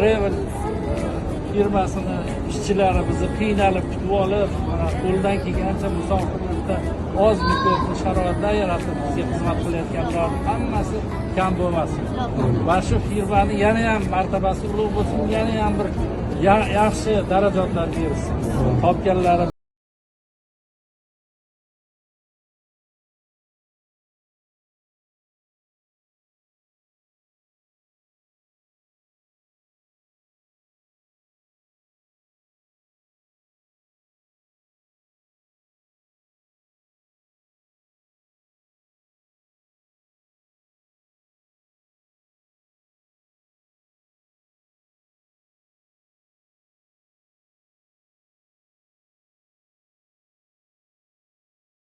Revel firmasini ishchilari bizni qiynalib kutib olib, mana qo'ldan kelgancha musofirlikda oz miqdorda sharoitlar yaratib bizga xizmat qilayotganlar hammasi kam bo'lmasin. Va shu firmani yana ham martabasi ulug' bo'lsin, yana ham bir yaxshi darajatlar bersin. Topganlari